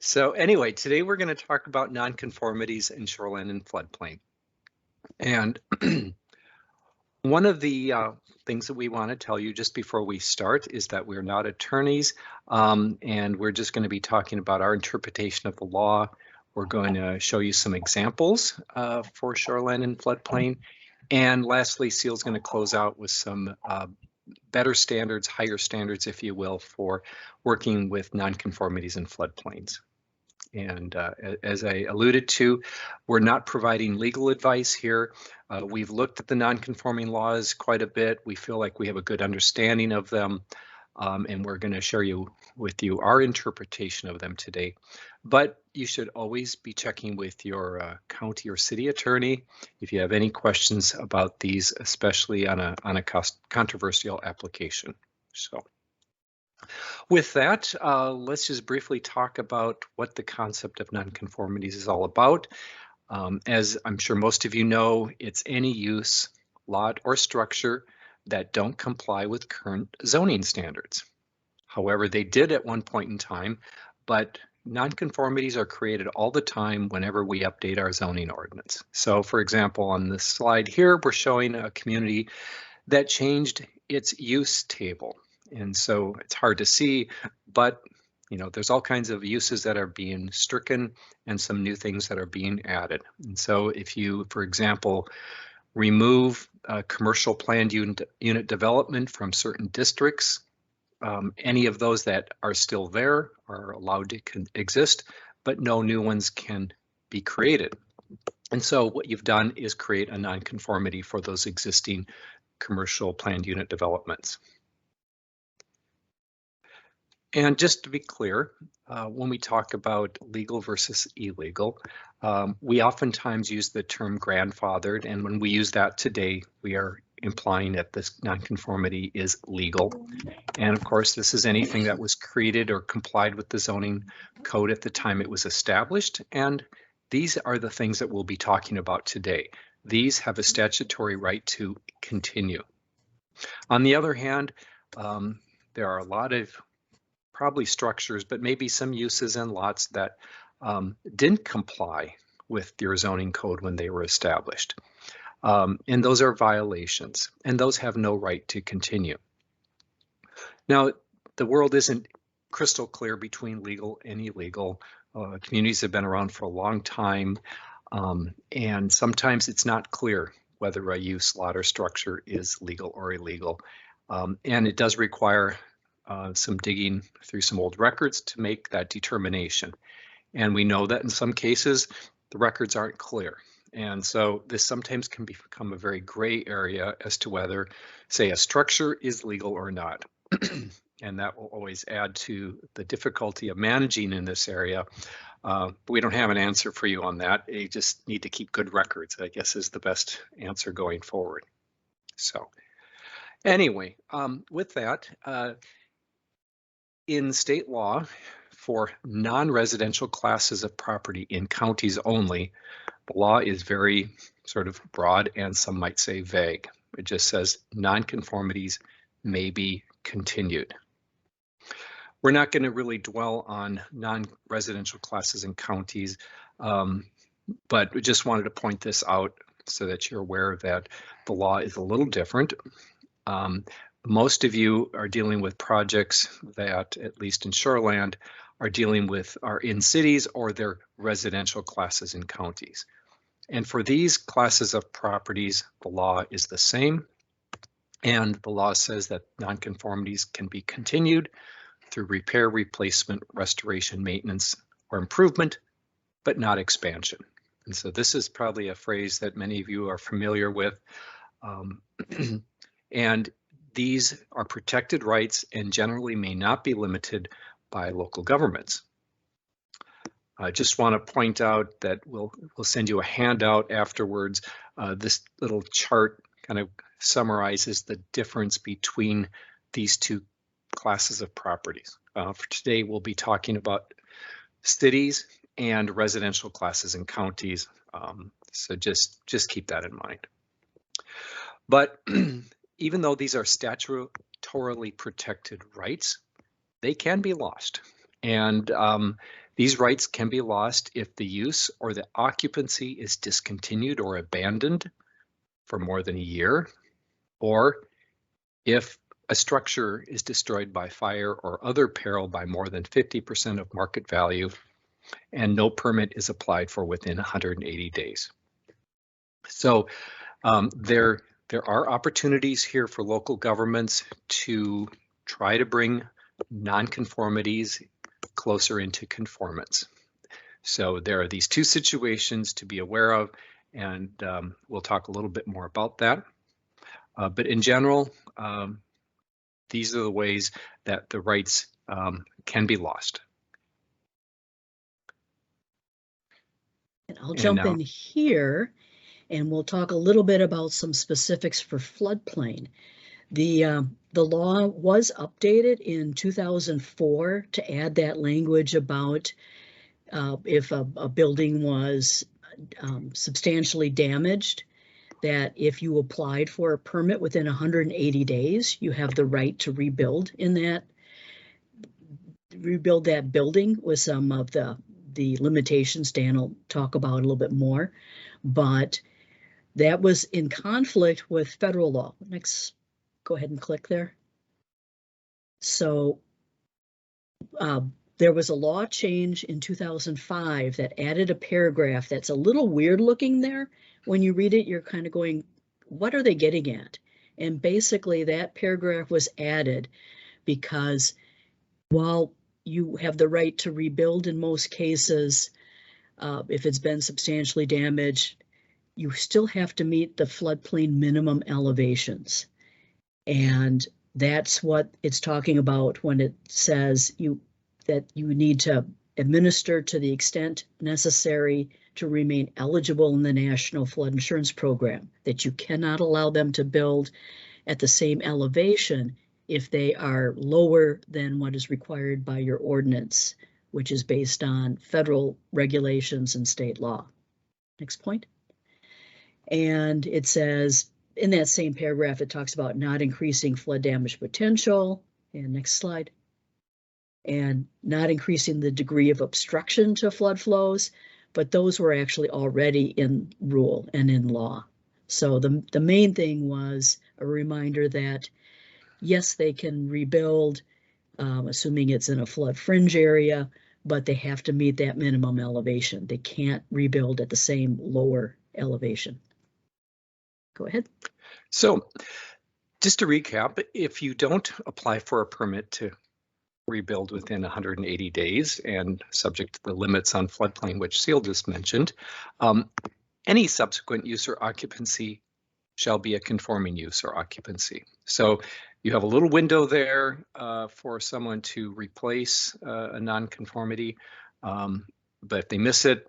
So anyway, today we're going to talk about nonconformities in shoreland and floodplain. And one of the things that we want to tell you just before we start is that we're not attorneys, and we're just going to be talking about our interpretation of the law. We're going to show you some examples for shoreland and floodplain. And lastly, Ceil's going to close out with some better standards, higher standards, if you will, for working with nonconformities in floodplains. And as I alluded to, we're not providing legal advice here. We've looked at the nonconforming laws quite a bit. We feel like we have a good understanding of them, and we're going to share with you our interpretation of them today. But you should always be checking with your county or city attorney if you have any questions about these, especially on a controversial application. So. With that, let's just briefly talk about what the concept of nonconformities is all about. As I'm sure most of you know, it's any use, lot, or structure that don't comply with current zoning standards. However, they did at one point in time, but nonconformities are created all the time whenever we update our zoning ordinance. So for example, on this slide here, we're showing a community that changed its use table. And so it's hard to see, but there's all kinds of uses that are being stricken and some new things that are being added. And so if you, for example, remove commercial planned unit development from certain districts, any of those that are still there are allowed to exist, but no new ones can be created. And so what you've done is create a nonconformity for those existing commercial planned unit developments. And just to be clear, when we talk about legal versus illegal, we oftentimes use the term grandfathered, and when we use that today, we are implying that this nonconformity is legal. And of course, this is anything that was created or complied with the zoning code at the time it was established, and these are the things that we'll be talking about today. These have a statutory right to continue. On the other hand, there are a lot of probably structures, but maybe some uses and lots that didn't comply with your zoning code when they were established. And those are violations, and those have no right to continue. Now, the world isn't crystal clear between legal and illegal. Communities have been around for a long time, and sometimes it's not clear whether a use, lot, or structure is legal or illegal. And it does require some digging through some old records to make that determination. And we know that in some cases, the records aren't clear. And so this sometimes can become a very gray area as to whether, say, a structure is legal or not. And that will always add to the difficulty of managing in this area. But we don't have an answer for you on that. You just need to keep good records, I guess, is the best answer going forward. So anyway, with that, in state law, for non-residential classes of property in counties only, the law is very sort of broad and some might say vague. It just says nonconformities may be continued. We're not going to really dwell on non-residential classes in counties, but we just wanted to point this out so that you're aware that the law is a little different. Most of you are dealing with projects that, at least in Shoreland, are in cities or they're residential classes in counties. And for these classes of properties, the law is the same. And the law says that nonconformities can be continued through repair, replacement, restoration, maintenance, or improvement, but not expansion. And so this is probably a phrase that many of you are familiar with. And these are protected rights and generally may not be limited by local governments. I just want to point out that we'll send you a handout afterwards. This little chart kind of summarizes the difference between these two classes of properties. For today, we'll be talking about cities and residential classes in counties. So just keep that in mind. But even though these are statutorily protected rights, they can be lost. And These rights can be lost if the use or the occupancy is discontinued or abandoned for more than a year, or if a structure is destroyed by fire or other peril by more than 50% of market value, and no permit is applied for within 180 days. So there are opportunities here for local governments to try to bring nonconformities closer into conformance. So there are these two situations to be aware of, and we'll talk a little bit more about that. But in general, these are the ways that the rights can be lost. And I'll jump in here, and we'll talk a little bit about some specifics for floodplain. The law was updated in 2004 to add that language about if a building was substantially damaged, that if you applied for a permit within 180 days, you have the right to rebuild that building with some of the limitations Dan will talk about a little bit more. But that was in conflict with federal law. Next, go ahead and click there. So there was a law change in 2005 that added a paragraph that's a little weird looking there. When you read it, you're kind of going, what are they getting at? And basically that paragraph was added because while you have the right to rebuild in most cases, if it's been substantially damaged, you still have to meet the floodplain minimum elevations. And that's what it's talking about when it says that you need to administer to the extent necessary to remain eligible in the National Flood Insurance Program, that you cannot allow them to build at the same elevation if they are lower than what is required by your ordinance, which is based on federal regulations and state law. Next point. And it says, in that same paragraph, it talks about not increasing flood damage potential. And next slide. And not increasing the degree of obstruction to flood flows, but those were actually already in rule and in law. So the main thing was a reminder that, yes, they can rebuild, assuming it's in a flood fringe area, but they have to meet that minimum elevation. They can't rebuild at the same lower elevation. Go ahead. So just to recap, if you don't apply for a permit to rebuild within 180 days and subject to the limits on floodplain, which Ceil just mentioned, any subsequent use or occupancy shall be a conforming use or occupancy. So you have a little window there for someone to replace a nonconformity, but if they miss it,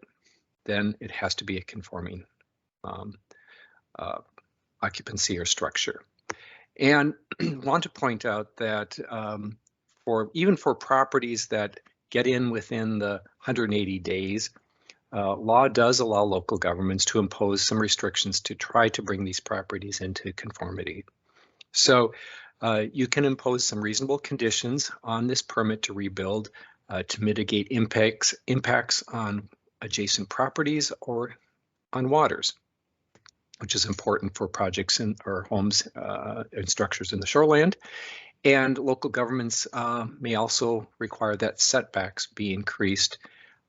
then it has to be a conforming occupancy or structure. And want to point out that even for properties that get in within the 180 days, law does allow local governments to impose some restrictions to try to bring these properties into conformity. So you can impose some reasonable conditions on this permit to rebuild to mitigate impacts on adjacent properties or on waters, which is important for projects or homes and structures in the shoreland. And local governments may also require that setbacks be increased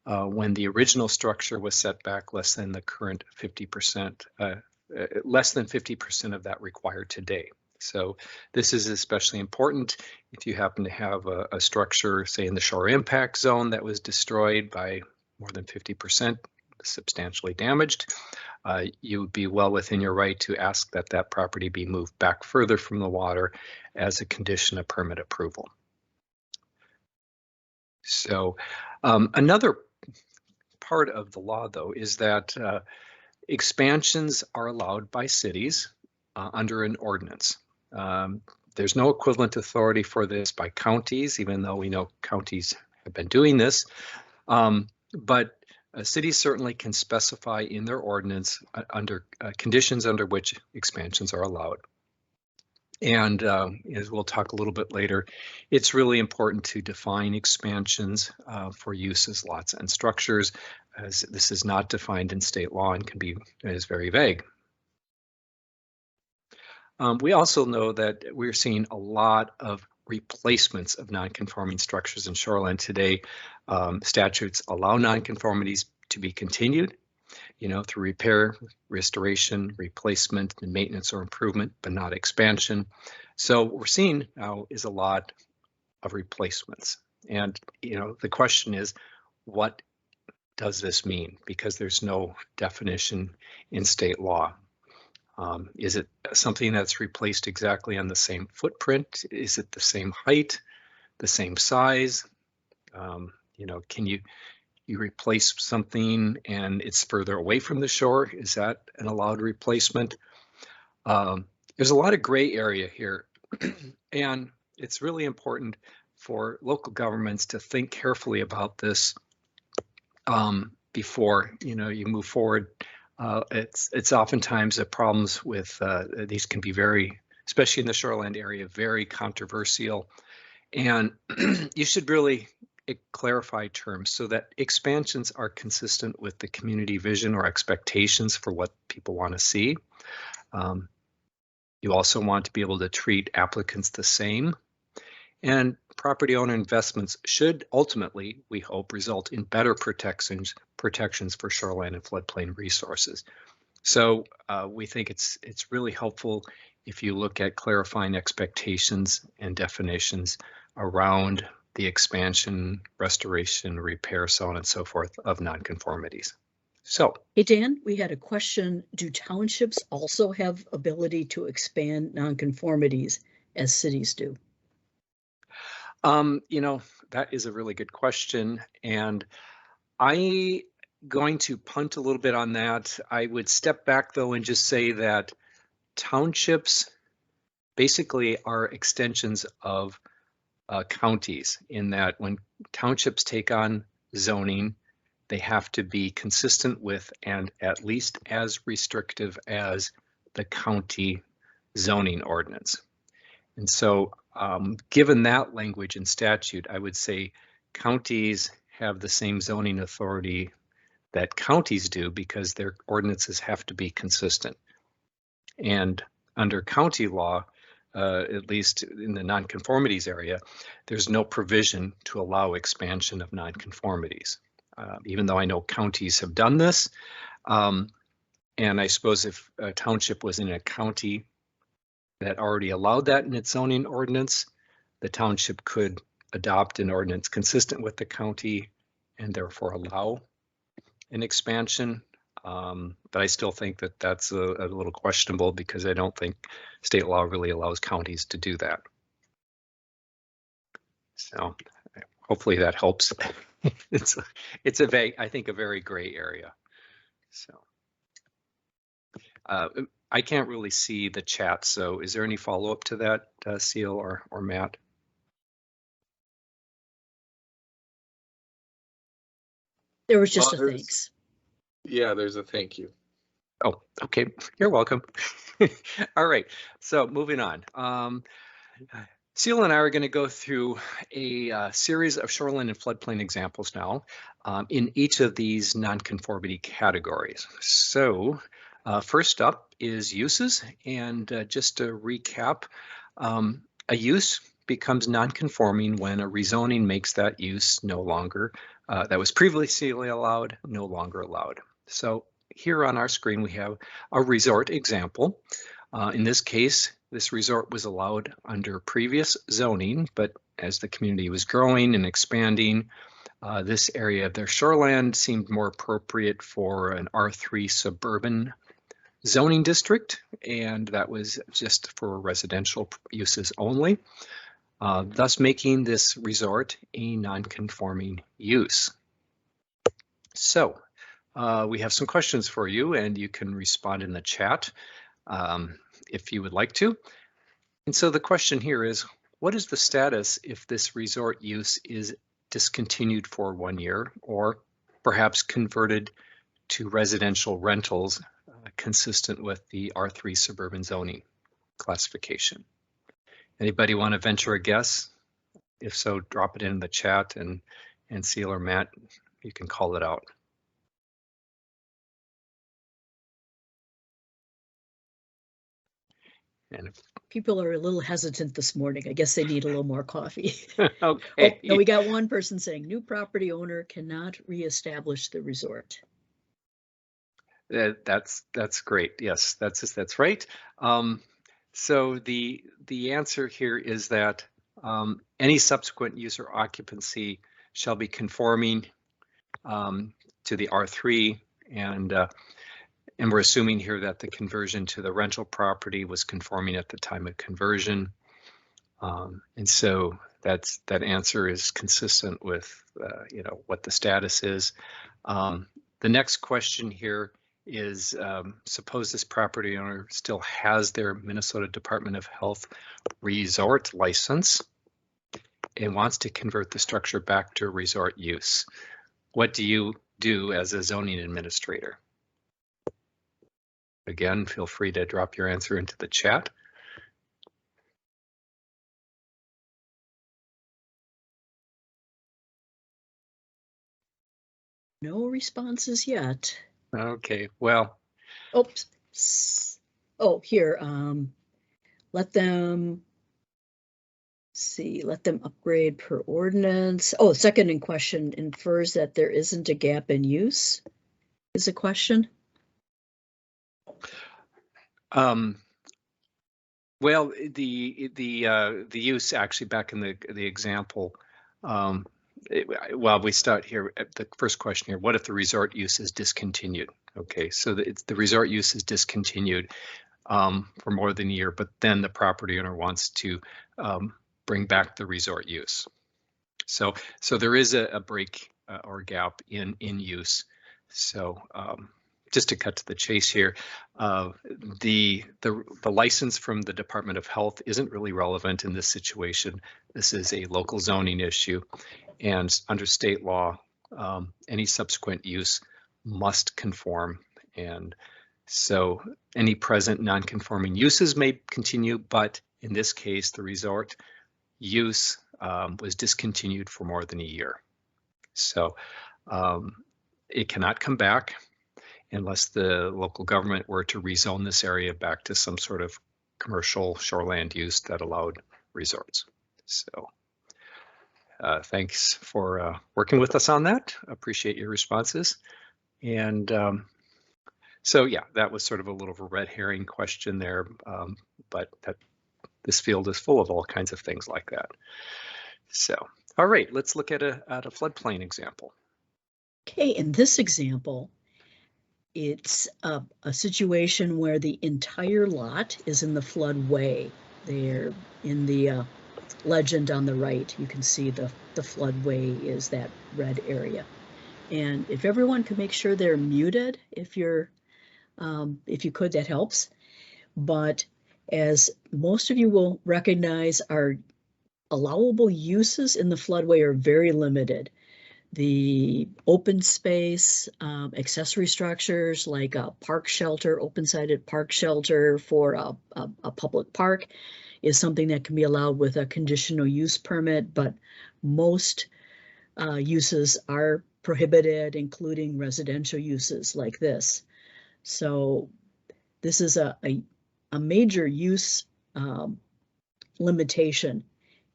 when the original structure was set back less than the current 50%, less than 50% of that required today. So this is especially important if you happen to have a structure, say in the shore impact zone, that was destroyed by more than 50%, substantially damaged. You would be well within your right to ask that that property be moved back further from the water as a condition of permit approval. So another part of the law, though, is that expansions are allowed by cities under an ordinance. There's no equivalent authority for this by counties, even though we know counties have been doing this. But cities certainly can specify in their ordinance under conditions under which expansions are allowed. And as we'll talk a little bit later, it's really important to define expansions for uses, lots, and structures, as this is not defined in state law and is very vague. We also know that we're seeing a lot of replacements of nonconforming structures in shoreline today. Statutes allow nonconformities to be continued, through repair, restoration, replacement, and maintenance or improvement, but not expansion. So what we're seeing now is a lot of replacements. And, the question is, what does this mean? Because there's no definition in state law. Is it something that's replaced exactly on the same footprint? Is it the same height, the same size? Can you replace something and it's further away from the shore? Is that an allowed replacement? There's a lot of gray area here, and it's really important for local governments to think carefully about this before you move forward. It's oftentimes the problems with these can be very, especially in the shoreland area, very controversial, and you should really clarify terms so that expansions are consistent with the community vision or expectations for what people want to see. You also want to be able to treat applicants the same, and property owner investments should ultimately, we hope, result in better protections for shoreline and floodplain resources. So we think it's really helpful if you look at clarifying expectations and definitions around the expansion, restoration, repair, so on and so forth of nonconformities. So, hey Dan, we had a question. Do townships also have ability to expand nonconformities as cities do? That is a really good question, and I'm going to punt a little bit on that. I would step back though and just say that townships basically are extensions of counties, in that when townships take on zoning, they have to be consistent with and at least as restrictive as the county zoning ordinance. And so given that language in statute, I would say counties have the same zoning authority that counties do because their ordinances have to be consistent. And under county law, at least in the nonconformities area, there's no provision to allow expansion of nonconformities, even though I know counties have done this. And I suppose if a township was in a county that already allowed that in its zoning ordinance, the township could adopt an ordinance consistent with the county and therefore allow an expansion. But I still think that that's a little questionable because I don't think state law really allows counties to do that. So hopefully that helps. It's a vague, I think, a very gray area. So I can't really see the chat. So is there any follow-up to that, Ceil or Matt? There was just a thanks. Yeah, there's a thank you. Oh, okay. You're welcome. All right. So moving on. Ceil and I are going to go through a series of shoreline and floodplain examples now in each of these nonconformity categories. So first up is uses. And just to recap, a use becomes nonconforming when a rezoning makes that use no longer, that was previously allowed, no longer allowed. So here on our screen, we have a resort example. In this case, this resort was allowed under previous zoning, but as the community was growing and expanding, this area of their shoreland seemed more appropriate for an R3 suburban zoning district, and that was just for residential uses only, thus making this resort a non-conforming use. So we have some questions for you, and you can respond in the chat if you would like to. And so the question here is, what is the status if this resort use is discontinued for 1 year or perhaps converted to residential rentals consistent with the R3 suburban zoning classification? Anybody want to venture a guess? If so, drop it in the chat, and Ceil or Matt, you can call it out. And People are a little hesitant this morning. I guess they need a little more coffee. okay. Oh, no, we got one person saying new property owner cannot reestablish the resort. That's great. Yes, that's right. So the answer here is that any subsequent use or occupancy shall be conforming to the R3, and we're assuming here that the conversion to the rental property was conforming at the time of conversion, and so that answer is consistent with what the status is. The next question here is, suppose this property owner still has their Minnesota Department of Health resort license and wants to convert the structure back to resort use. What do you do as a zoning administrator? Again, feel free to drop your answer into the chat. No responses yet. Okay, well. Oops. Oh, here, let them upgrade per ordinance. Oh, second in question infers that there isn't a gap in use, is a question. Well, the use actually back in the example, well, we start here at the first question here. What if the resort use is discontinued? Okay, so the resort use is discontinued for more than a year, but then the property owner wants to bring back the resort use. So there is a break or gap in use. So just to cut to the chase here, the license from the Department of Health isn't really relevant in this situation. This is a local zoning issue, and under state law, any subsequent use must conform. And so any present non-conforming uses may continue, but in this case, the resort use was discontinued for more than a year. So it cannot come back unless the local government were to rezone this area back to some sort of commercial shoreland use that allowed resorts. So thanks for working with us on that. Appreciate your responses. And so yeah, that was sort of a little of a red herring question there, but this field is full of all kinds of things like that. So, all right, let's look at a floodplain example. Okay, in this example, it's a situation where the entire lot is in the floodway. There in the legend on the right, you can see the floodway is that red area. And if everyone could make sure they're muted, if you could, that helps. But as most of you will recognize, our allowable uses in the floodway are very limited. The open space, accessory structures like a park shelter, open-sided park shelter for a public park is something that can be allowed with a conditional use permit, but most uses are prohibited, including residential uses like this. So this is a major use limitation,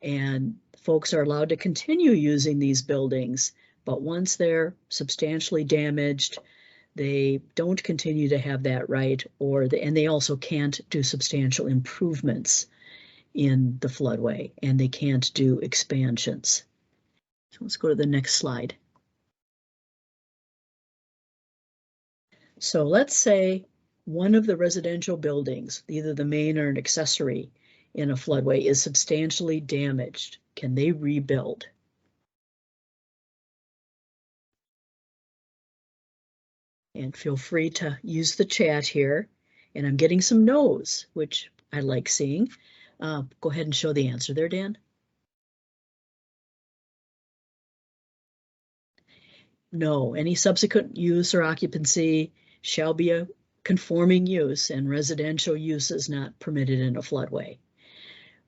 and folks are allowed to continue using these buildings, but once they're substantially damaged, they don't continue to have that right, and they also can't do substantial improvements in the floodway, and they can't do expansions. So let's go to the next slide. So let's say one of the residential buildings, either the main or an accessory in a floodway, is substantially damaged. Can they rebuild? And feel free to use the chat here. And I'm getting some no's, which I like seeing. Go ahead and show the answer there, Dan. No, any subsequent use or occupancy shall be a conforming use, and residential use is not permitted in a floodway.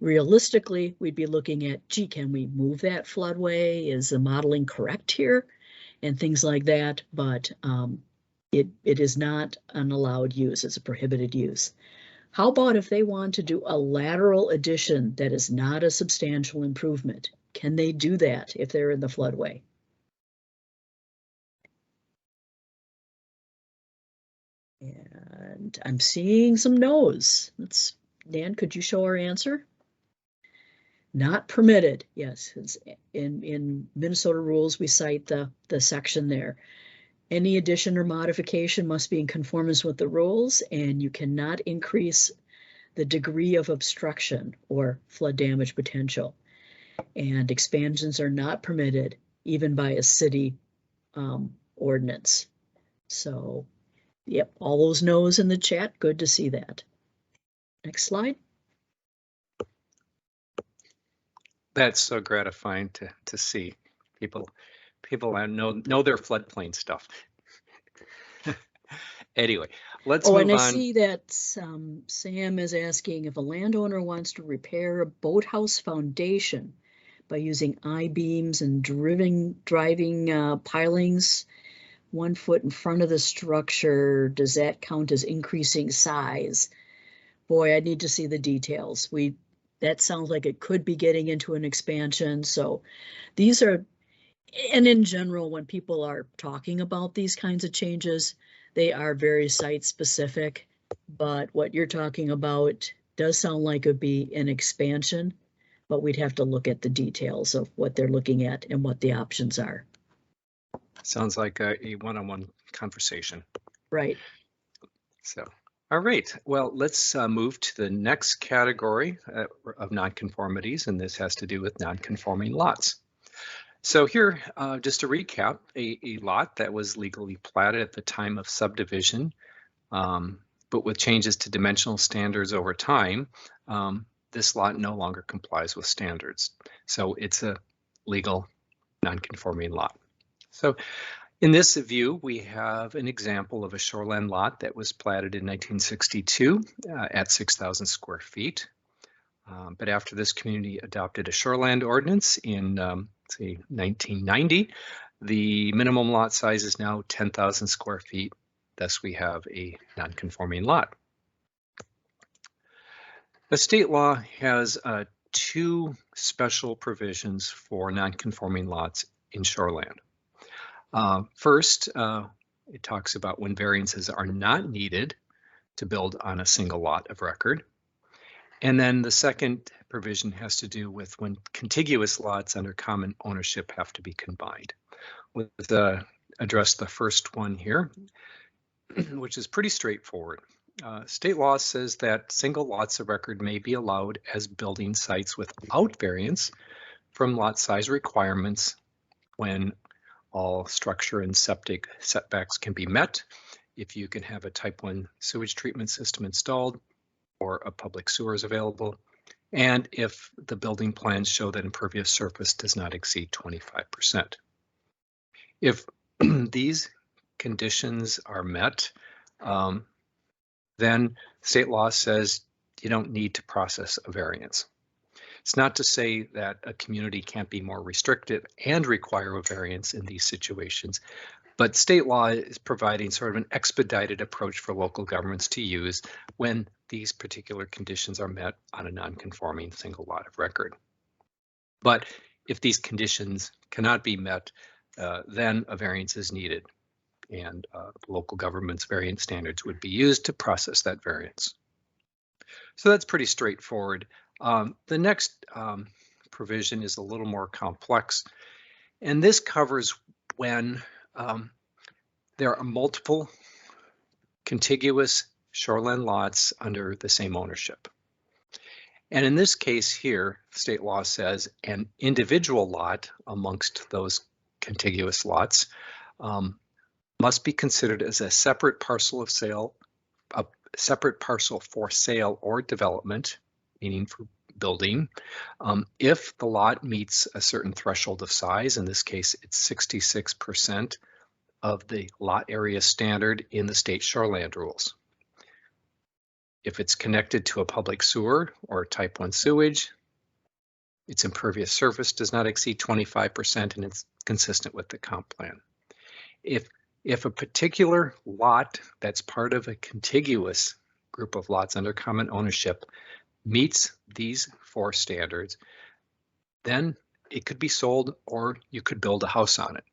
Realistically, we'd be looking at, gee, can we move that floodway? Is the modeling correct here? And things like that, but it is not an allowed use, it's a prohibited use. How about if they want to do a lateral addition that is not a substantial improvement? Can they do that if they're in the floodway? And I'm seeing some no's. Dan, could you show our answer? Not permitted. Yes, it's in Minnesota rules, we cite the section there. Any addition or modification must be in conformance with the rules, and you cannot increase the degree of obstruction or flood damage potential. And expansions are not permitted even by a city ordinance. So, yep, all those no's in the chat, good to see that. Next slide. That's so gratifying to see people know their floodplain stuff. Anyway, let's move on. And I see that Sam is asking if a landowner wants to repair a boathouse foundation by using I-beams and driving pilings 1 foot in front of the structure, does that count as increasing size? Boy, I need to see the details. That sounds like it could be getting into an expansion. So these are, and in general, when people are talking about these kinds of changes, they are very site specific, but what you're talking about does sound like it would be an expansion, but we'd have to look at the details of what they're looking at and what the options are. Sounds like a one-on-one conversation. Right. So, all right, well, let's move to the next category of nonconformities, and this has to do with nonconforming lots. So here, just to recap, a lot that was legally platted at the time of subdivision, but with changes to dimensional standards over time, this lot no longer complies with standards. So it's a legal nonconforming lot. So in this view, we have an example of a shoreland lot that was platted in 1962 at 6,000 square feet. But after this community adopted a shoreland ordinance in, say, 1990, the minimum lot size is now 10,000 square feet. Thus, we have a non-conforming lot. The state law has two special provisions for non-conforming lots in shoreland. First, it talks about when variances are not needed to build on a single lot of record. And then the second provision has to do with when contiguous lots under common ownership have to be combined. We'll address the first one here, which is pretty straightforward. State law says that single lots of record may be allowed as building sites without variance from lot size requirements when all structure and septic setbacks can be met, if you can have a type 1 sewage treatment system installed or a public sewer is available, and if the building plans show that impervious surface does not exceed 25%. If these conditions are met, then state law says you don't need to process a variance. It's not to say that a community can't be more restrictive and require a variance in these situations, but state law is providing sort of an expedited approach for local governments to use when these particular conditions are met on a non-conforming single lot of record. But if these conditions cannot be met, then a variance is needed, and local government's variance standards would be used to process that variance. So that's pretty straightforward. The next provision is a little more complex, and this covers when there are multiple contiguous shoreline lots under the same ownership. And in this case here, state law says an individual lot amongst those contiguous lots must be considered as a separate parcel of sale, a separate parcel for sale or development, meaning for building, if the lot meets a certain threshold of size. In this case, it's 66% of the lot area standard in the state shoreland rules. If it's connected to a public sewer or type 1 sewage, its impervious surface does not exceed 25% and it's consistent with the comp plan. If a particular lot that's part of a contiguous group of lots under common ownership meets these 4 standards, then it could be sold or you could build a house on it.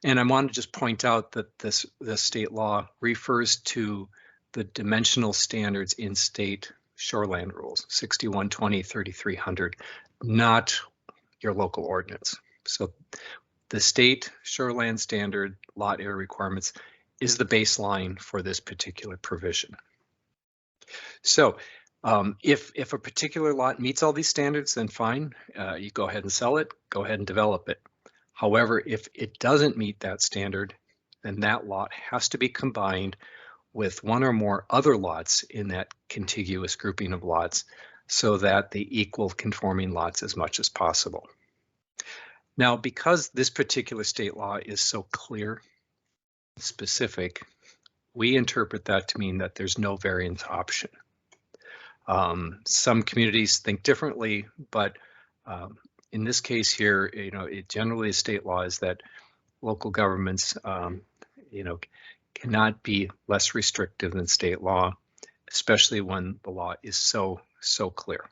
And I want to just point out that this state law refers to the dimensional standards in state shoreland rules, 6120, 3300, not your local ordinance. So the state shoreland standard lot area requirements is the baseline for this particular provision. So if a particular lot meets all these standards, then fine, you go ahead and sell it, go ahead and develop it. However, if it doesn't meet that standard, then that lot has to be combined with one or more other lots in that contiguous grouping of lots so that they equal conforming lots as much as possible. Now, because this particular state law is so clear, specific, we interpret that to mean that there's no variance option. Some communities think differently, but in this case here, it generally is state law is that local governments, cannot be less restrictive than state law, especially when the law is so clear.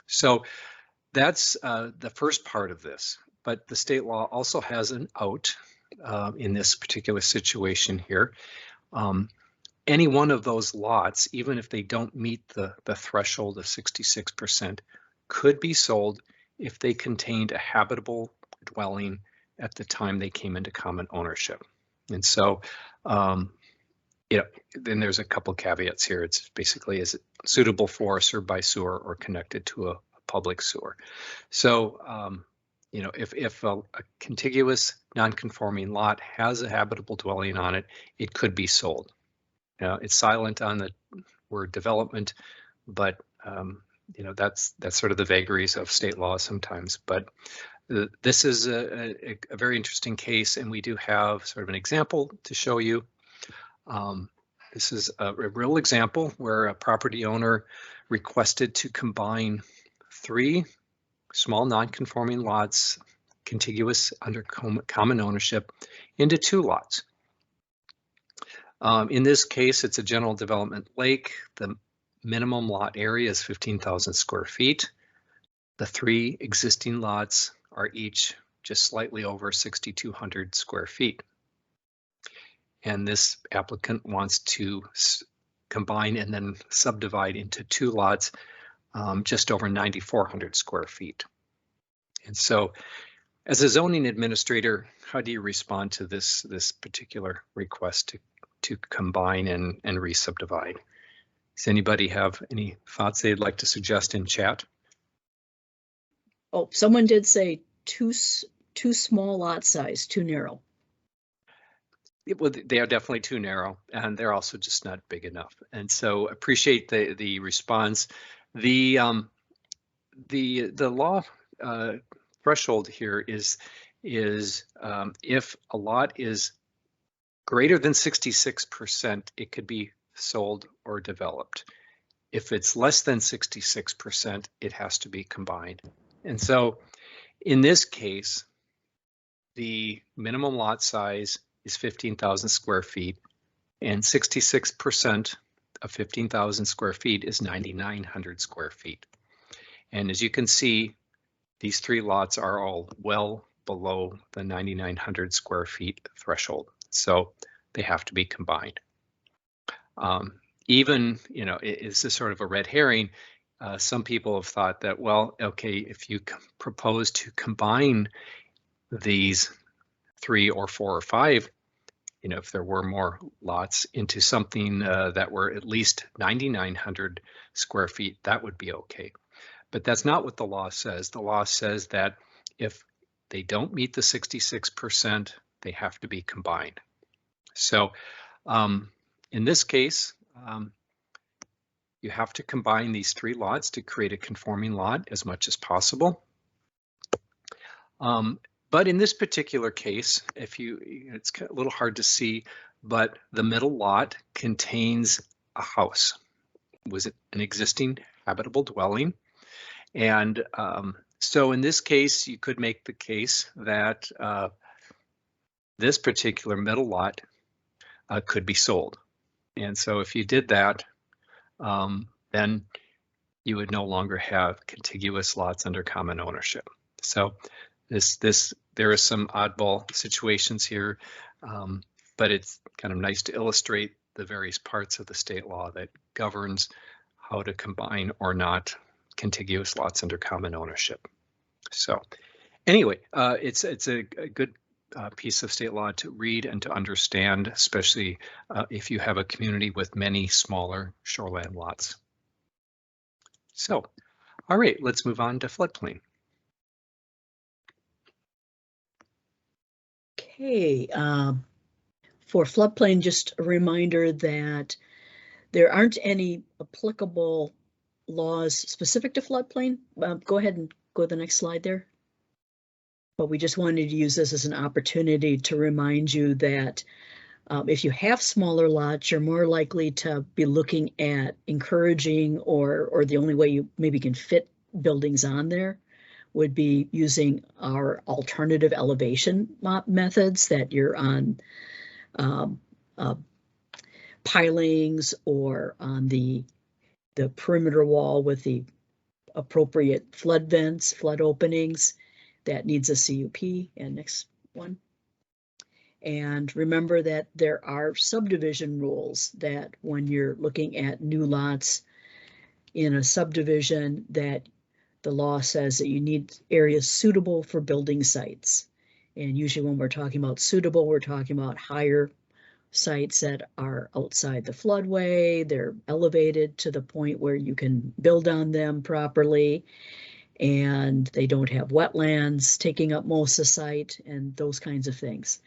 So that's the first part of this, but the state law also has an out in this particular situation here. Any one of those lots, even if they don't meet the threshold of 66%, could be sold if they contained a habitable dwelling at the time they came into common ownership. And so, then there's a couple caveats here. It's basically, is it suitable for, served by sewer, or connected to a public sewer? So, if a contiguous non-conforming lot has a habitable dwelling on it, it could be sold. It's silent on the word development, but that's sort of the vagaries of state law sometimes. But this is a very interesting case, and we do have sort of an example to show you. This is a real example where a property owner requested to combine 3 small non-conforming lots, contiguous under common ownership, into 2 lots. In this case, it's a general development lake. The minimum lot area is 15,000 square feet. The 3 existing lots are each just slightly over 6,200 square feet. And this applicant wants to combine and then subdivide into 2 lots just over 9,400 square feet. And so, as a zoning administrator, how do you respond to this particular request to combine and re-subdivide? Does anybody have any thoughts they'd like to suggest in chat? Oh, someone did say too small lot size, too narrow. Well, they are definitely too narrow, and they're also just not big enough. And so, appreciate the response. The law threshold here is if a lot is greater than 66%, it could be sold or developed. If it's less than 66%, it has to be combined. And so in this case, the minimum lot size is 15,000 square feet, and 66% of 15,000 square feet is 9,900 square feet. And as you can see, these 3 lots are all well below the 9,900 square feet threshold. So they have to be combined. Even, it's a sort of a red herring. Some people have thought that, well, okay, if you propose to combine these 3 or 4 or 5, if there were more lots into something that were at least 9,900 square feet, that would be okay. But that's not what the law says. The law says that if they don't meet the 66%, they have to be combined. So in this case, you have to combine these 3 lots to create a conforming lot as much as possible. But in this particular case, it's a little hard to see, but the middle lot contains a house. Was it an existing habitable dwelling? And so in this case, you could make the case that this particular middle lot could be sold. And so if you did that, then you would no longer have contiguous lots under common ownership. So there are some oddball situations here, but it's kind of nice to illustrate the various parts of the state law that governs how to combine or not contiguous lots under common ownership. So anyway, it's a good piece of state law to read and to understand, especially if you have a community with many smaller shoreland lots. So, all right, let's move on to floodplain. Okay, for floodplain, just a reminder that there aren't any applicable laws specific to floodplain. Go ahead and go to the next slide there. But we just wanted to use this as an opportunity to remind you that if you have smaller lots, you're more likely to be looking at encouraging or the only way you maybe can fit buildings on there would be using our alternative elevation methods, that you're on pilings or on the perimeter wall with the appropriate flood vents, flood openings. That needs a CUP. And next one. And remember that there are subdivision rules that when you're looking at new lots in a subdivision, that the law says that you need areas suitable for building sites. And usually when we're talking about suitable, we're talking about higher sites that are outside the floodway. They're elevated to the point where you can build on them properly, and they don't have wetlands taking up most of the site and those kinds of things.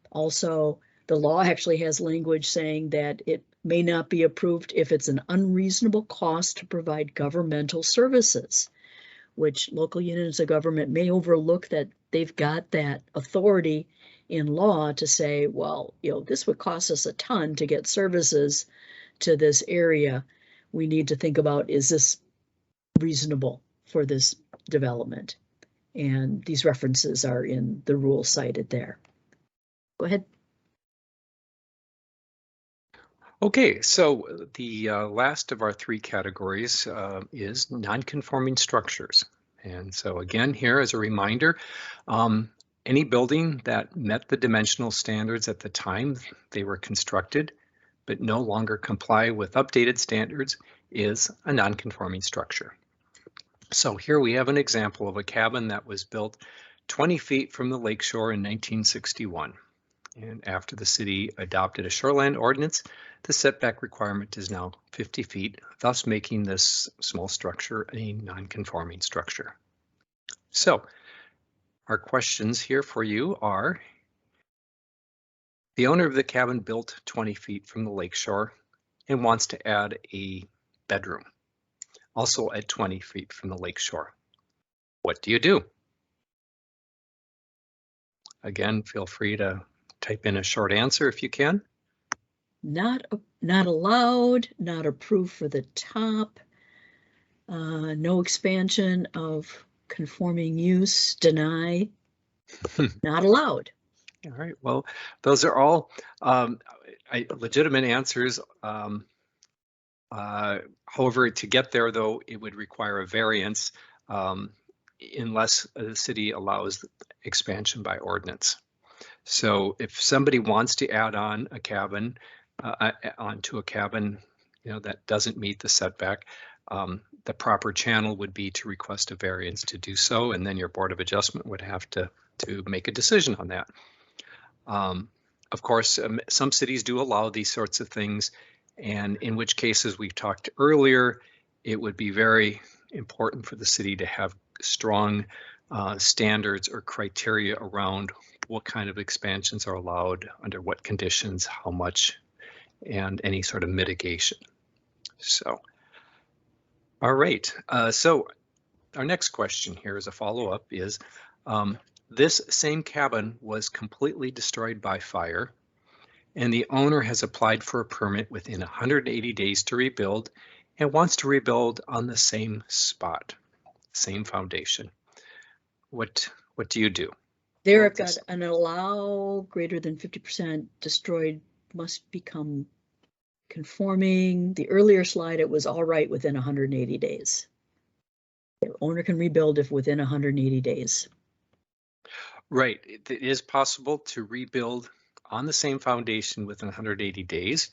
Also, the law actually has language saying that it may not be approved if it's an unreasonable cost to provide governmental services, which local units of government may overlook that they've got that authority in law to say, well, this would cost us a ton to get services to this area. We need to think about, is this reasonable for this development? And these references are in the rules cited there. Go ahead. Okay, so the last of our three categories is non-conforming structures. And so again, here as a reminder, any building that met the dimensional standards at the time they were constructed, but no longer comply with updated standards, is a non-conforming structure. So here we have an example of a cabin that was built 20 feet from the lakeshore in 1961. And after the city adopted a shoreland ordinance, the setback requirement is now 50 feet, thus making this small structure a non-conforming structure. So our questions here for you are, the owner of the cabin built 20 feet from the lakeshore and wants to add a bedroom, also at 20 feet from the lakeshore. What do you do? Again, feel free to type in a short answer if you can. Not allowed, not approved for the top, no expansion of conforming use, deny, not allowed. All right, well, those are all legitimate answers. However, to get there, though, it would require a variance unless the city allows expansion by ordinance. So if somebody wants to add on a cabin onto a cabin, that doesn't meet the setback, the proper channel would be to request a variance to do so, and then your Board of Adjustment would have to make a decision on that. Of course, some cities do allow these sorts of things, and in which cases we've talked earlier, it would be very important for the city to have strong standards or criteria around what kind of expansions are allowed, under what conditions, how much, and any sort of mitigation. So, all right, so our next question here as a follow-up is, this same cabin was completely destroyed by fire, and the owner has applied for a permit within 180 days to rebuild and wants to rebuild on the same spot, same foundation. What do you do? There Well, I've got an allow greater than 50% destroyed must become conforming. The earlier slide, it was all right within 180 days. The owner can rebuild if within 180 days. Right, it is possible to rebuild on the same foundation within 180 days.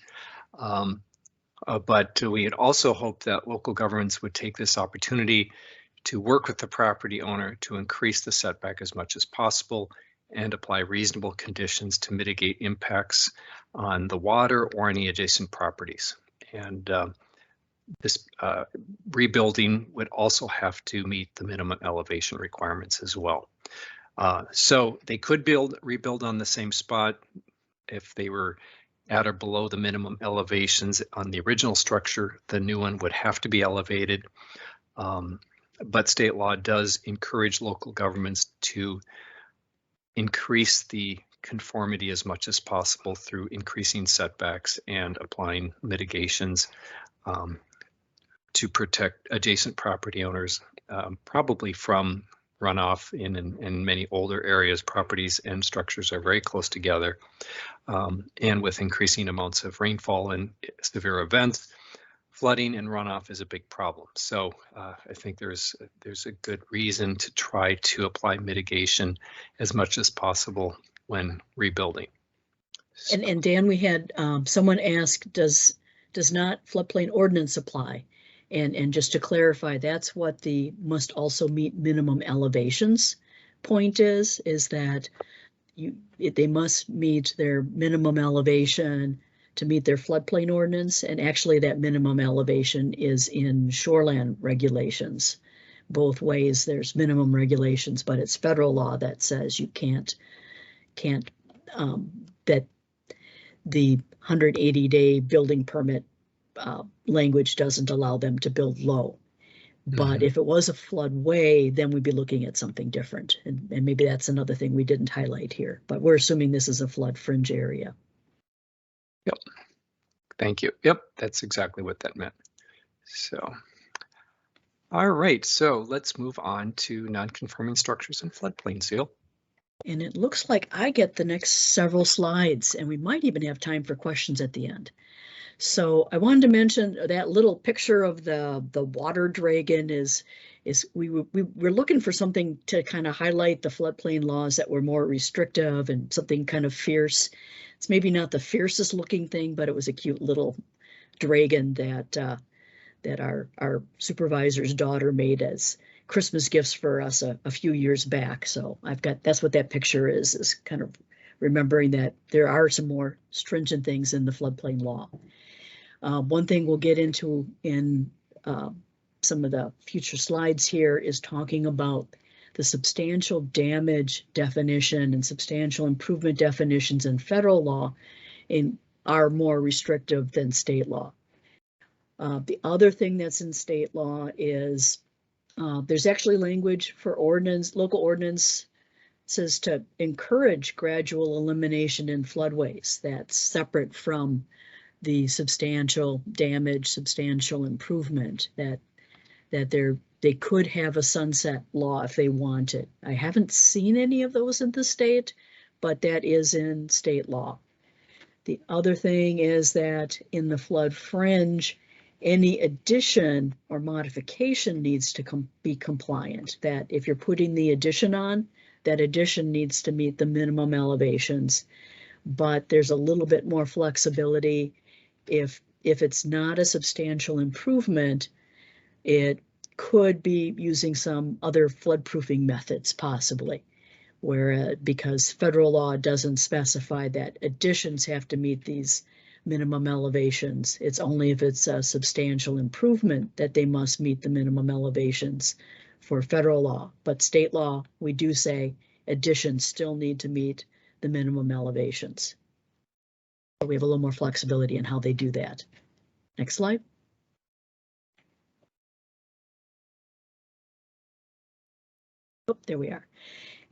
But we had also hoped that local governments would take this opportunity to work with the property owner to increase the setback as much as possible and apply reasonable conditions to mitigate impacts on the water or any adjacent properties. And this rebuilding would also have to meet the minimum elevation requirements as well. So they could rebuild on the same spot if they were at or below the minimum elevations on the original structure. The new one would have to be elevated. But state law does encourage local governments to increase the conformity as much as possible through increasing setbacks and applying mitigations to protect adjacent property owners, probably from runoff in many older areas. Properties and structures are very close together, and with increasing amounts of rainfall and severe events, flooding and runoff is a big problem. So I think there's a good reason to try to apply mitigation as much as possible when rebuilding. So. And Dan, we had someone ask, does not floodplain ordinance apply? And just to clarify, that's what the must also meet minimum elevations point is that they must meet their minimum elevation to meet their floodplain ordinance. And actually that minimum elevation is in shoreland regulations. Both ways there's minimum regulations, but it's federal law that says you can't that the 180-day building permit language doesn't allow them to build low. But if it was a floodway, then we'd be looking at something different. And maybe that's another thing we didn't highlight here, but we're assuming this is a flood fringe area. Yep. Thank you. Yep, that's exactly what that meant. So, all right, so let's move on to non-conforming structures and floodplain, Ceil. And it looks like I get the next several slides, and we might even have time for questions at the end. So I wanted to mention that little picture of the water dragon is we're looking for something to kind of highlight the floodplain laws that were more restrictive and something kind of fierce. It's maybe not the fiercest looking thing, but it was a cute little dragon that our supervisor's daughter made as Christmas gifts for us a few years back. So that's what that picture is kind of remembering that there are some more stringent things in the floodplain law. One thing we'll get into in some of the future slides here is talking about the substantial damage definition and substantial improvement definitions in federal law are more restrictive than state law. The other thing that's in state law is there's actually language for local ordinances to encourage gradual elimination in floodways. That's separate from the substantial damage, substantial improvement that they could have a sunset law if they wanted. I haven't seen any of those in the state, but that is in state law. The other thing is that in the flood fringe, any addition or modification needs to be compliant. That if you're putting the addition on, that addition needs to meet the minimum elevations. But there's a little bit more flexibility. If it's not a substantial improvement, it could be using some other floodproofing methods possibly, because federal law doesn't specify that additions have to meet these minimum elevations. It's only if it's a substantial improvement that they must meet the minimum elevations for federal law. But state law, we do say additions still need to meet the minimum elevations. We have a little more flexibility in how they do that. Next slide. Oh, there we are.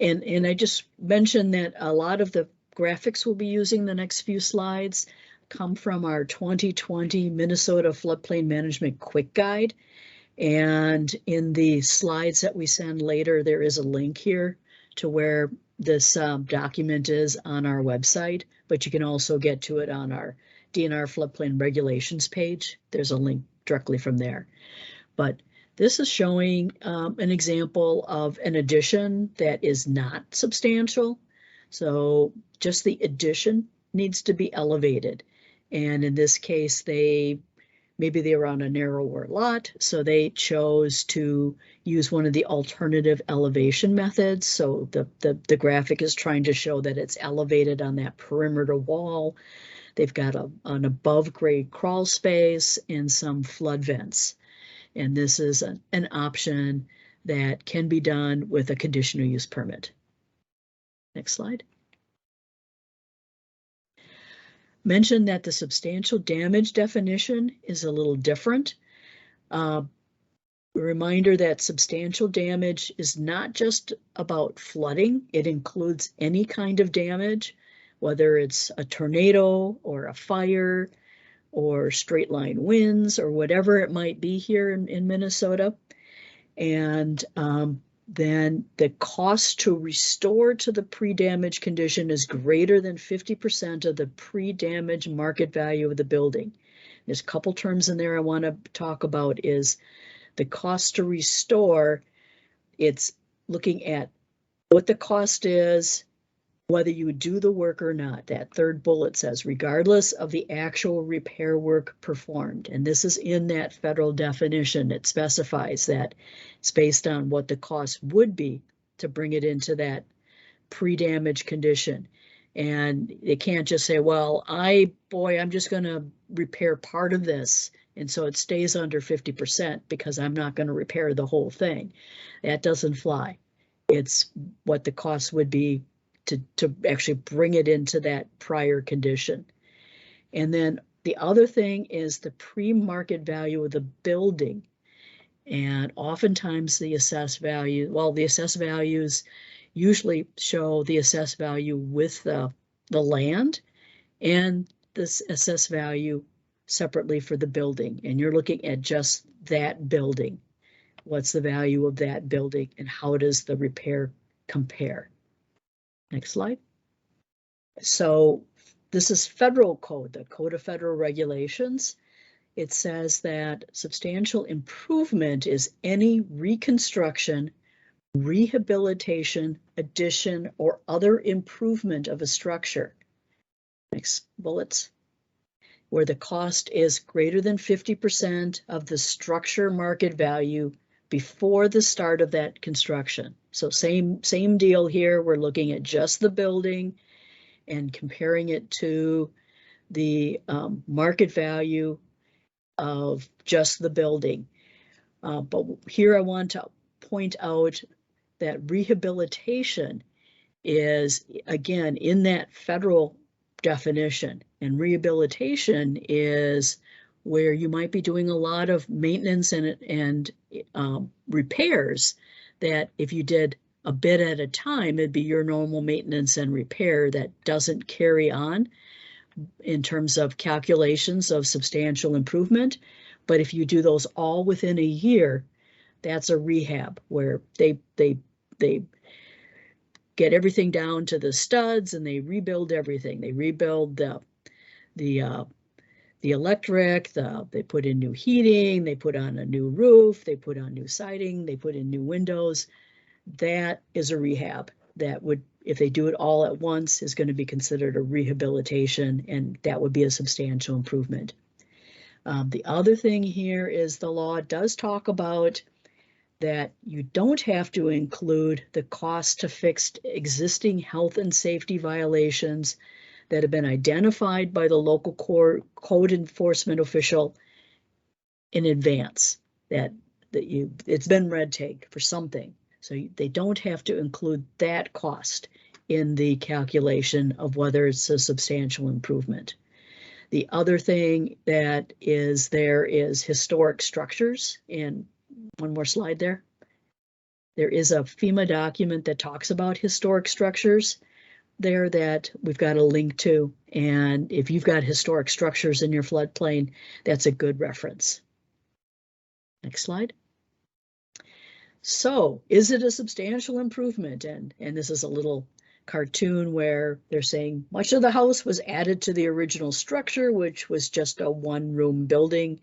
And I just mentioned that a lot of the graphics we'll be using the next few slides come from our 2020 Minnesota Floodplain Management Quick Guide. And in the slides that we send later, there is a link here to where this document is on our website, but you can also get to it on our DNR floodplain regulations page. There's a link directly from there. But this is showing an example of an addition that is not substantial. So just the addition needs to be elevated. And in this case, maybe they were on a narrower lot, so they chose to use one of the alternative elevation methods. So the graphic is trying to show that it's elevated on that perimeter wall. They've got an above grade crawl space and some flood vents. And this is an option that can be done with a conditional use permit. Next slide. Mention that the substantial damage definition is a little different. A reminder that substantial damage is not just about flooding. It includes any kind of damage, whether it's a tornado or a fire or straight line winds or whatever it might be here in Minnesota. And then the cost to restore to the pre-damage condition is greater than 50% of the pre-damage market value of the building. There's a couple terms in there I want to talk about. Is the cost to restore, it's looking at what the cost is, whether you would do the work or not. That third bullet says, regardless of the actual repair work performed. And this is in that federal definition. It specifies that it's based on what the cost would be to bring it into that pre-damage condition. And they can't just say, well, I'm just going to repair part of this, and so it stays under 50% because I'm not going to repair the whole thing. That doesn't fly. It's what the cost would be to actually bring it into that prior condition. And then the other thing is the pre-market value of the building. And oftentimes the assessed value, well, the assessed values usually show the assessed value with the land and this assessed value separately for the building. And you're looking at just that building. What's the value of that building and how does the repair compare? Next slide. So this is federal code, the Code of Federal Regulations. It says that substantial improvement is any reconstruction, rehabilitation, addition, or other improvement of a structure. Next bullets. Where the cost is greater than 50% of the structure market value before the start of that construction. So same deal here. We're looking at just the building and comparing it to the market value of just the building. But here I want to point out that rehabilitation is, again, in that federal definition. And rehabilitation is where you might be doing a lot of maintenance and repairs that if you did a bit at a time, it'd be your normal maintenance and repair that doesn't carry on in terms of calculations of substantial improvement. But if you do those all within a year, that's a rehab where they get everything down to the studs and they rebuild everything. They rebuild the electric, they put in new heating, they put on a new roof, they put on new siding, they put in new windows. That is a rehab that would, if they do it all at once, is going to be considered a rehabilitation, and that would be a substantial improvement. The other thing here is the law does talk about that you don't have to include the cost to fix existing health and safety violations that have been identified by the local code enforcement official in advance, that it's been red tagged for something. So they don't have to include that cost in the calculation of whether it's a substantial improvement. The other thing that is there is historic structures. And one more slide there. There is a FEMA document that talks about historic structures. there that we've got a link to. And if you've got historic structures in your floodplain, that's a good reference. Next slide. So is it a substantial improvement? And this is a little cartoon where they're saying much of the house was added to the original structure, which was just a one-room building.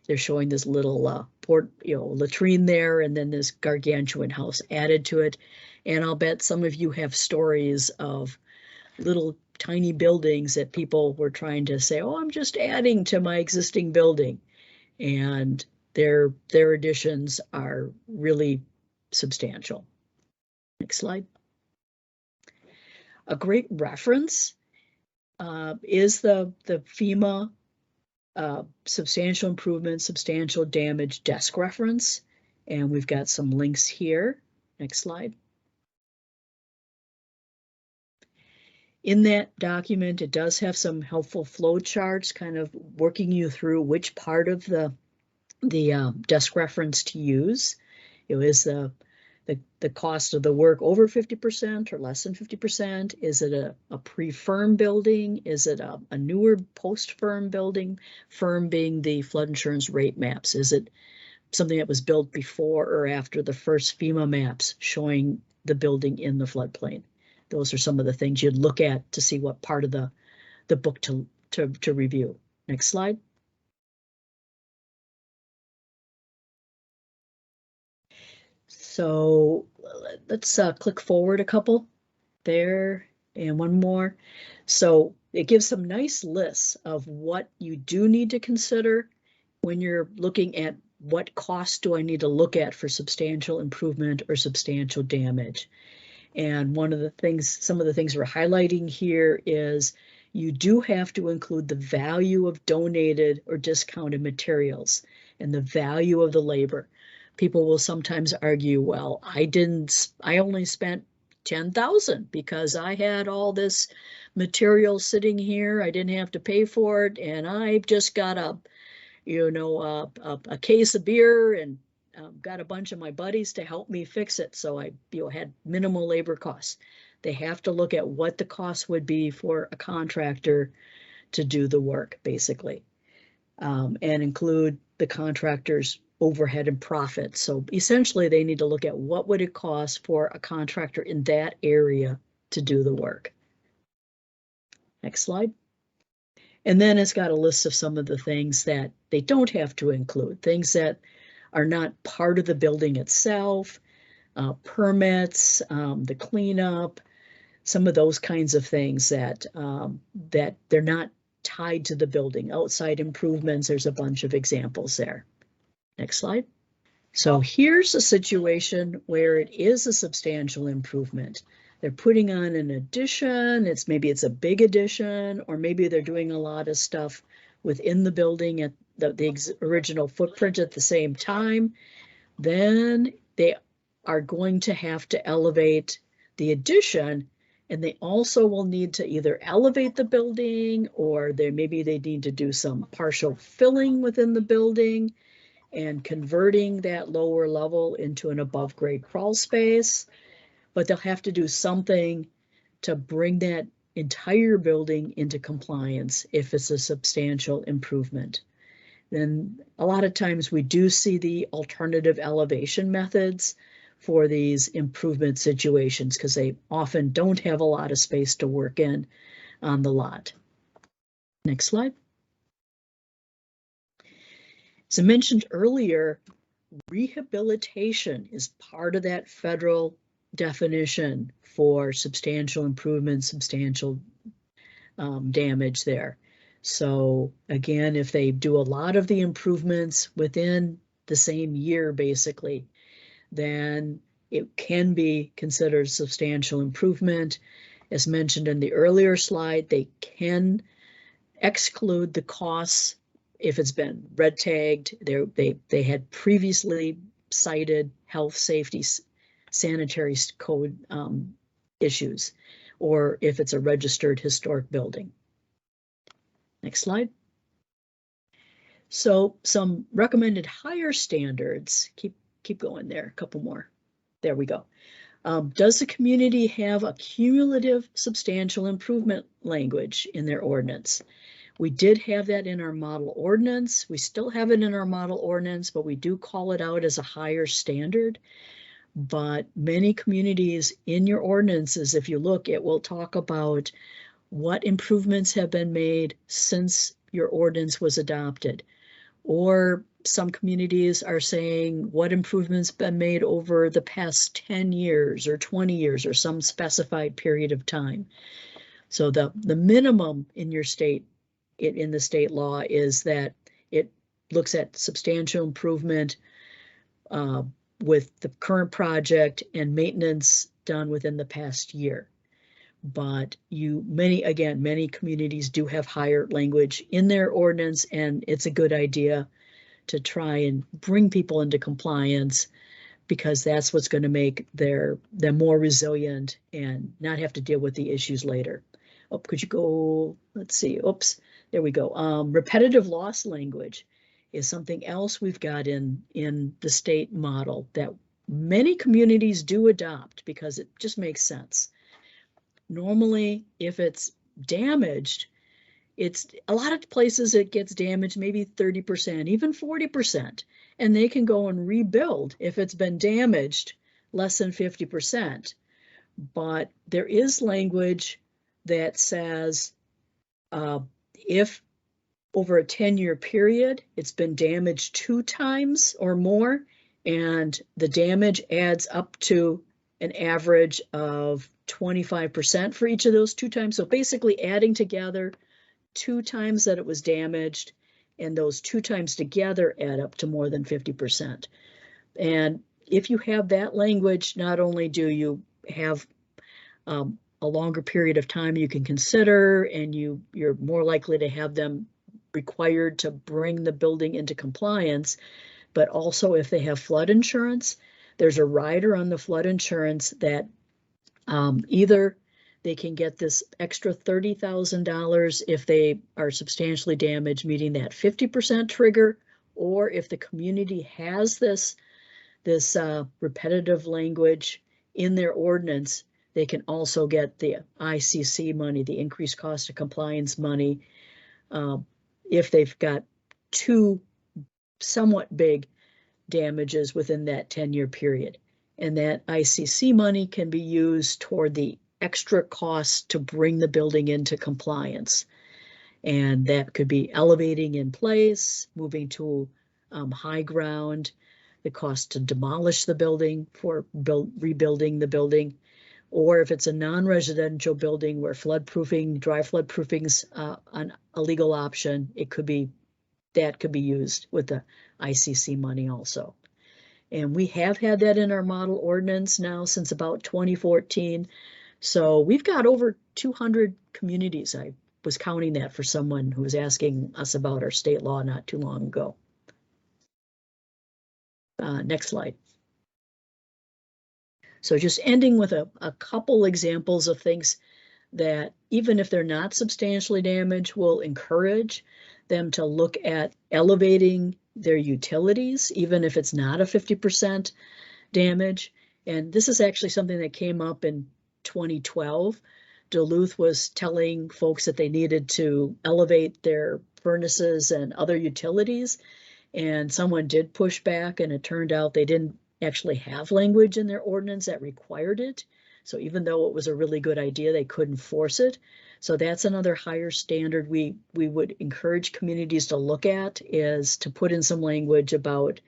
They're showing this little latrine there, and then this gargantuan house added to it. And I'll bet some of you have stories of little tiny buildings that people were trying to say, oh, I'm just adding to my existing building. And their additions are really substantial. Next slide. A great reference is the FEMA substantial improvement, substantial damage desk reference. And we've got some links here. Next slide. In that document, it does have some helpful flow charts, kind of working you through which part of the desk reference to use. Is the cost of the work over 50% or less than 50%? Is it a pre-firm building? Is it a newer post-firm building? Firm being the flood insurance rate maps. Is it something that was built before or after the first FEMA maps showing the building in the floodplain? Those are some of the things you'd look at to see what part of the book to review. Next slide. So let's click forward a couple there and one more. So it gives some nice lists of what you do need to consider when you're looking at what costs do I need to look at for substantial improvement or substantial damage. And some of the things we're highlighting here is you do have to include the value of donated or discounted materials and the value of the labor. People will sometimes argue, well, I only spent $10,000 because I had all this material sitting here. I didn't have to pay for it. And I just got a case of beer and got a bunch of my buddies to help me fix it. So I had minimal labor costs. They have to look at what the cost would be for a contractor to do the work, basically, and include the contractor's overhead and profit. So essentially, they need to look at what would it cost for a contractor in that area to do the work. Next slide. And then it's got a list of some of the things that they don't have to include, things that are not part of the building itself, permits, the cleanup, some of those kinds of things that they're not tied to the building. Outside improvements, there's a bunch of examples there. Next slide. So here's a situation where it is a substantial improvement. They're putting on an addition, maybe it's a big addition, or maybe they're doing a lot of stuff within the building at the original footprint at the same time. Then they are going to have to elevate the addition, and they also will need to either elevate the building, or maybe they need to do some partial filling within the building and converting that lower level into an above grade crawl space. But they'll have to do something to bring that entire building into compliance if it's a substantial improvement. Then a lot of times we do see the alternative elevation methods for these improvement situations because they often don't have a lot of space to work in on the lot. Next slide. As I mentioned earlier, rehabilitation is part of that federal definition for substantial improvement, substantial damage there. So again, if they do a lot of the improvements within the same year, basically, then it can be considered substantial improvement. As mentioned in the earlier slide, they can exclude the costs if it's been red tagged. They had previously cited health, safety, sanitary code issues, or if it's a registered historic building. Next slide. So some recommended higher standards, keep going there, a couple more. There we go. Does the community have a cumulative substantial improvement language in their ordinance? We did have that in our model ordinance. We still have it in our model ordinance, but we do call it out as a higher standard. But many communities in your ordinances, if you look, it will talk about what improvements have been made since your ordinance was adopted. Or some communities are saying what improvements been made over the past 10 years or 20 years or some specified period of time. So the minimum in your state, in the state law, is that it looks at substantial improvement with the current project and maintenance done within the past year. But many communities do have higher language in their ordinance, and it's a good idea to try and bring people into compliance, because that's what's going to make them more resilient and not have to deal with the issues later. Oh, could you go, let's see, oops, there we go. Repetitive loss language is something else we've got in the state model that many communities do adopt because it just makes sense. Normally, if it's damaged, it's a lot of places it gets damaged maybe 30%, even 40%, and they can go and rebuild if it's been damaged less than 50%. But there is language that says if over a 10-year period it's been damaged 2 times or more, and the damage adds up to an average of 25% for each of those 2 times. So basically adding together 2 times that it was damaged, and those 2 times together add up to more than 50%. And if you have that language, not only do you have a longer period of time you can consider, and you're more likely to have them required to bring the building into compliance, but also if they have flood insurance, there's a rider on the flood insurance that either they can get this extra $30,000 if they are substantially damaged, meeting that 50% trigger, or if the community has this repetitive language in their ordinance, they can also get the ICC money, the increased cost of compliance money, if they've got 2 somewhat big damages within that 10-year period. And that ICC money can be used toward the extra costs to bring the building into compliance. And that could be elevating in place, moving to high ground, the cost to demolish the building for rebuilding the building, or if it's a non-residential building where floodproofing, dry floodproofing's a legal option, that could be used with the ICC money also. And we have had that in our model ordinance now since about 2014. So we've got over 200 communities. I was counting that for someone who was asking us about our state law not too long ago. Next slide. So just ending with a couple examples of things that, even if they're not substantially damaged, will encourage them to look at elevating their utilities, even if it's not a 50% damage. And this is actually something that came up in 2012. Duluth was telling folks that they needed to elevate their furnaces and other utilities, and someone did push back, and it turned out they didn't actually have language in their ordinance that required it. So even though it was a really good idea, they couldn't force it. So that's another higher standard we would encourage communities to look at, is to put in some language about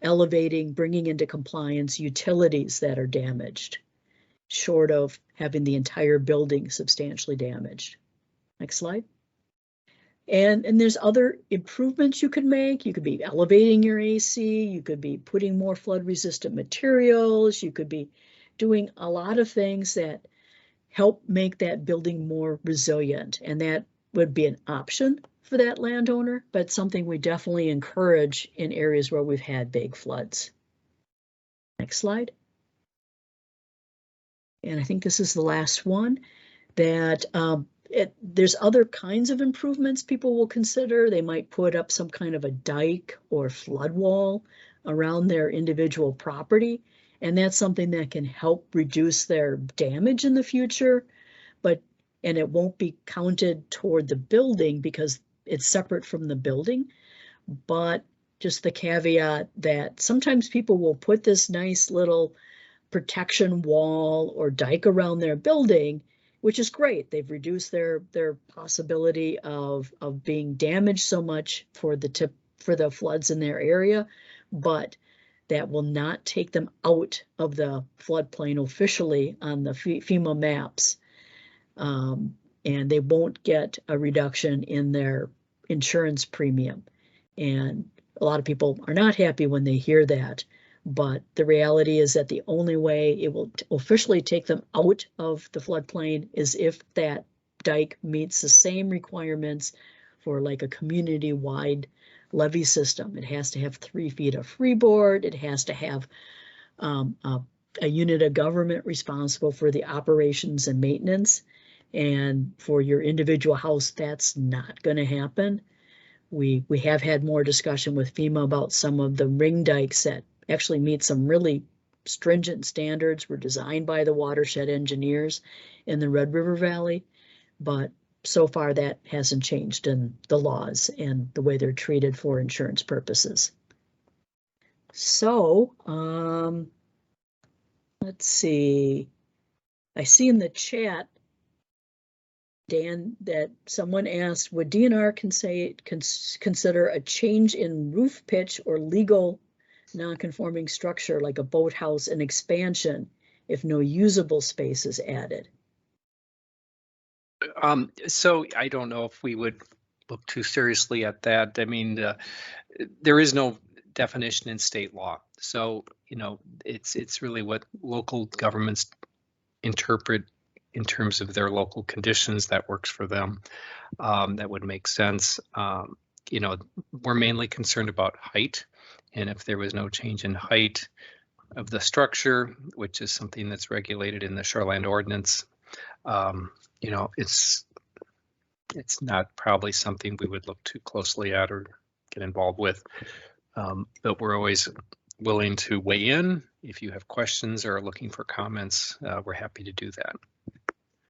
elevating, bringing into compliance utilities that are damaged, short of having the entire building substantially damaged. Next slide. And there's other improvements you could make. You could be elevating your AC, you could be putting more flood resistant materials, you could be doing a lot of things that help make that building more resilient. And that would be an option for that landowner, but something we definitely encourage in areas where we've had big floods. Next slide. And I think this is the last one, that there's other kinds of improvements people will consider. They might put up some kind of a dike or flood wall around their individual property. And that's something that can help reduce their damage in the future, and it won't be counted toward the building because it's separate from the building. But just the caveat that sometimes people will put this nice little protection wall or dike around their building, which is great. They've reduced their possibility of being damaged so much for the floods in their area, but that will not take them out of the floodplain officially on the FEMA maps. And they won't get a reduction in their insurance premium. And a lot of people are not happy when they hear that. But the reality is that the only way it will officially take them out of the floodplain is if that dike meets the same requirements for like a community-wide levee system. It has to have 3 feet of freeboard. It has to have a unit of government responsible for the operations and maintenance. And for your individual house, that's not going to happen. We have had more discussion with FEMA about some of the ring dikes that actually meet some really stringent standards, were designed by the watershed engineers in the Red River Valley. But so far that hasn't changed in the laws and the way they're treated for insurance purposes. So, let's see. I see in the chat, Dan, that someone asked, would DNR consider a change in roof pitch or legal non-conforming structure like a boathouse an expansion if no usable space is added? So I don't know if we would look too seriously at that. I mean, there is no definition in state law. So, it's really what local governments interpret in terms of their local conditions that works for them. That would make sense. We're mainly concerned about height. And if there was no change in height of the structure, which is something that's regulated in the Shoreland ordinance, it's not probably something we would look too closely at or get involved with. But we're always willing to weigh in. If you have questions or are looking for comments, we're happy to do that.